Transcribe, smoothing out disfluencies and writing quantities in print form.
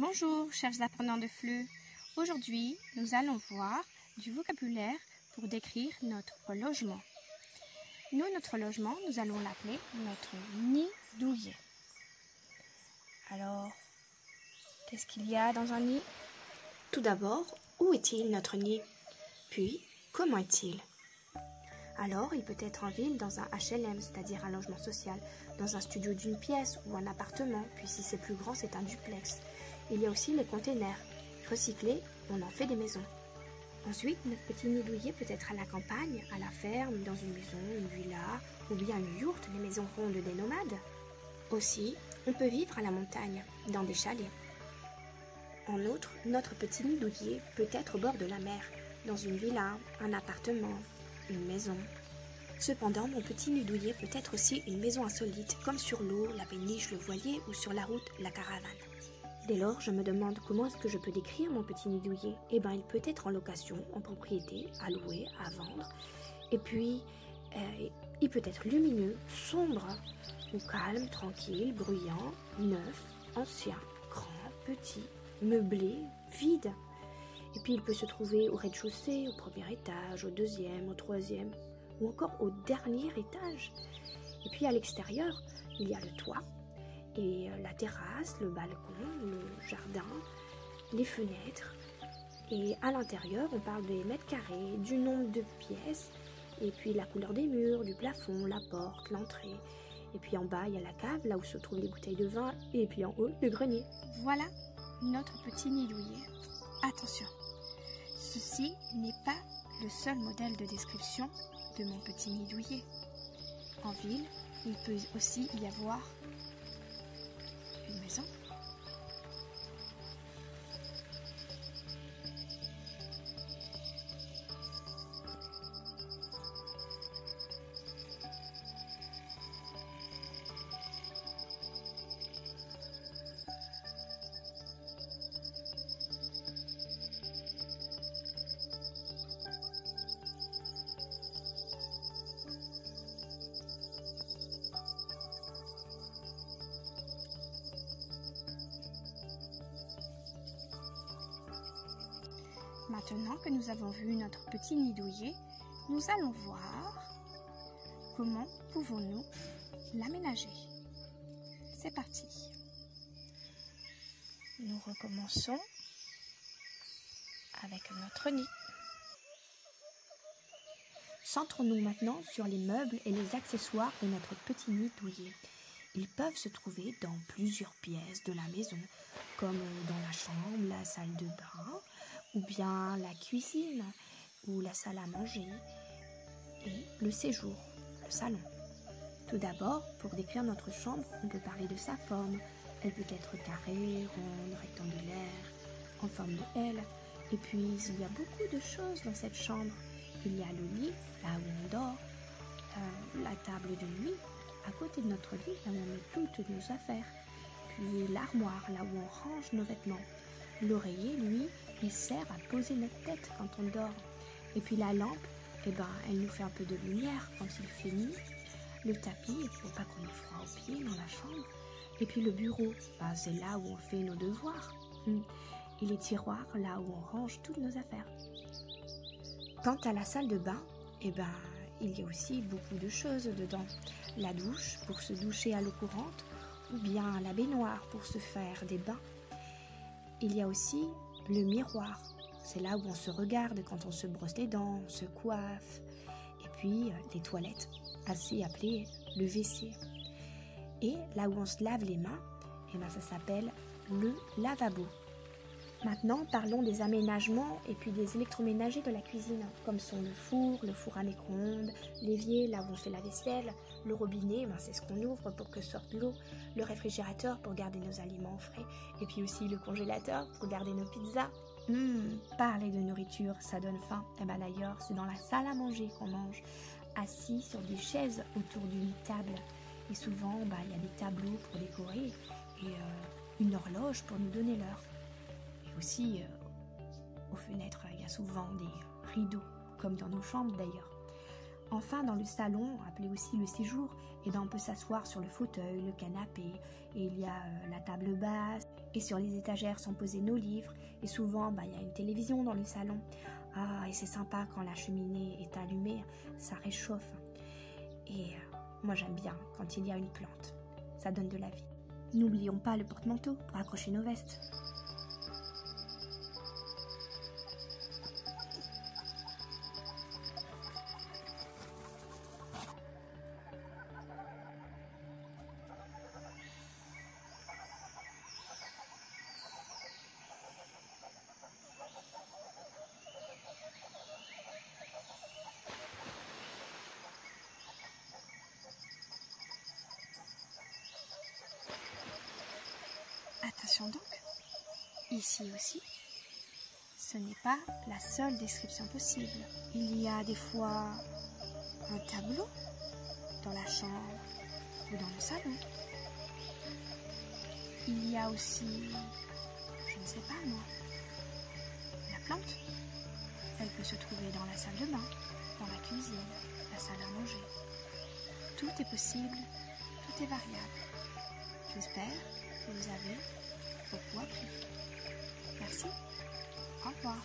Bonjour, chers apprenants de FLE. Aujourd'hui, nous allons voir du vocabulaire pour décrire notre logement. Notre logement, nous allons l'appeler notre nid douillet. Alors, qu'est-ce qu'il y a dans un nid? Tout d'abord, où est-il notre nid? Puis, comment est-il? Alors, il peut être en ville dans un HLM, c'est-à-dire un logement social, dans un studio d'une pièce ou un appartement, puis si c'est plus grand, c'est un duplex. Il y a aussi les containers. Recyclés, on en fait des maisons. Ensuite, notre petit nid douillet peut être à la campagne, à la ferme, dans une maison, une villa, ou bien une yourte, les maisons rondes des nomades. Aussi, on peut vivre à la montagne, dans des chalets. En outre, notre petit nid douillet peut être au bord de la mer, dans une villa, un appartement, une maison. Cependant, mon petit nid douillet peut être aussi une maison insolite, comme sur l'eau, la péniche, le voilier ou sur la route, la caravane. Dès lors, je me demande comment est-ce que je peux décrire mon petit nid douillet. Eh bien, il peut être en location, en propriété, à louer, à vendre. Et puis, il peut être lumineux, sombre, ou calme, tranquille, bruyant, neuf, ancien, grand, petit, meublé, vide. Et puis, il peut se trouver au rez-de-chaussée, au premier étage, au deuxième, au troisième, ou encore au dernier étage. Et puis, à l'extérieur, il y a le toit, et la terrasse, le balcon, le jardin, les fenêtres. Et à l'intérieur, on parle des mètres carrés, du nombre de pièces, et puis la couleur des murs, du plafond, la porte, l'entrée. Et puis en bas, il y a la cave, là où se trouvent les bouteilles de vin, et puis en haut, le grenier. Voilà notre petit nid douillet. Attention, ceci n'est pas le seul modèle de description de mon petit nid douillet. En ville, il peut aussi y avoir une maison. Maintenant que nous avons vu notre petit nid douillet, nous allons voir comment pouvons-nous l'aménager. C'est parti. Nous recommençons avec notre nid. Centrons-nous maintenant sur les meubles et les accessoires de notre petit nid douillet. Ils peuvent se trouver dans plusieurs pièces de la maison, comme dans la chambre, la salle de bain, ou bien la cuisine, ou la salle à manger, et le séjour, le salon. Tout d'abord, pour décrire notre chambre, on peut parler de sa forme. Elle peut être carrée, ronde, rectangulaire, en forme de L. Et puis, il y a beaucoup de choses dans cette chambre. Il y a le lit, là où on dort, la table de nuit, à côté de notre lit, là où on met toutes nos affaires. Puis l'armoire, là où on range nos vêtements. L'oreiller, lui, il sert à poser notre tête quand on dort. Et puis la lampe, elle nous fait un peu de lumière quand il fait nuit. Le tapis, pour pas qu'on ait froid aux pieds dans la chambre. Et puis le bureau, c'est là où on fait nos devoirs. Et les tiroirs, là où on range toutes nos affaires. Quant à la salle de bain, il y a aussi beaucoup de choses dedans. La douche pour se doucher à l'eau courante, ou bien la baignoire pour se faire des bains. Il y a aussi le miroir. C'est là où on se regarde quand on se brosse les dents, on se coiffe. Et puis les toilettes, ainsi appelées le WC. Et là où on se lave les mains, ça s'appelle le lavabo. Maintenant, parlons des aménagements et puis des électroménagers de la cuisine, comme sont le four à micro-ondes, l'évier, là où on fait la vaisselle, le robinet, c'est ce qu'on ouvre pour que sorte l'eau, le réfrigérateur pour garder nos aliments au frais, et puis aussi le congélateur pour garder nos pizzas. Parler de nourriture, ça donne faim. D'ailleurs, c'est dans la salle à manger qu'on mange, assis sur des chaises autour d'une table. Et souvent, il y a des tableaux pour décorer et une horloge pour nous donner l'heure. Aussi, aux fenêtres, il y a souvent des rideaux, comme dans nos chambres d'ailleurs. Enfin, dans le salon, appelé aussi le séjour, on peut s'asseoir sur le fauteuil, le canapé, et il y a la table basse, Et sur les étagères sont posés nos livres. Et souvent, il y a une télévision dans le salon. Ah, et c'est sympa quand la cheminée est allumée, ça réchauffe. Et moi j'aime bien quand il y a une plante. Ça donne de la vie. N'oublions pas le porte-manteau pour accrocher nos vestes. Attention donc, ici aussi, ce n'est pas la seule description possible. Il y a des fois un tableau dans la chambre ou dans le salon. Il y a aussi, je ne sais pas moi, la plante. Elle peut se trouver dans la salle de bain, dans la cuisine, la salle à manger. Tout est possible, tout est variable. J'espère que vous avez beaucoup appris. Merci. Au revoir.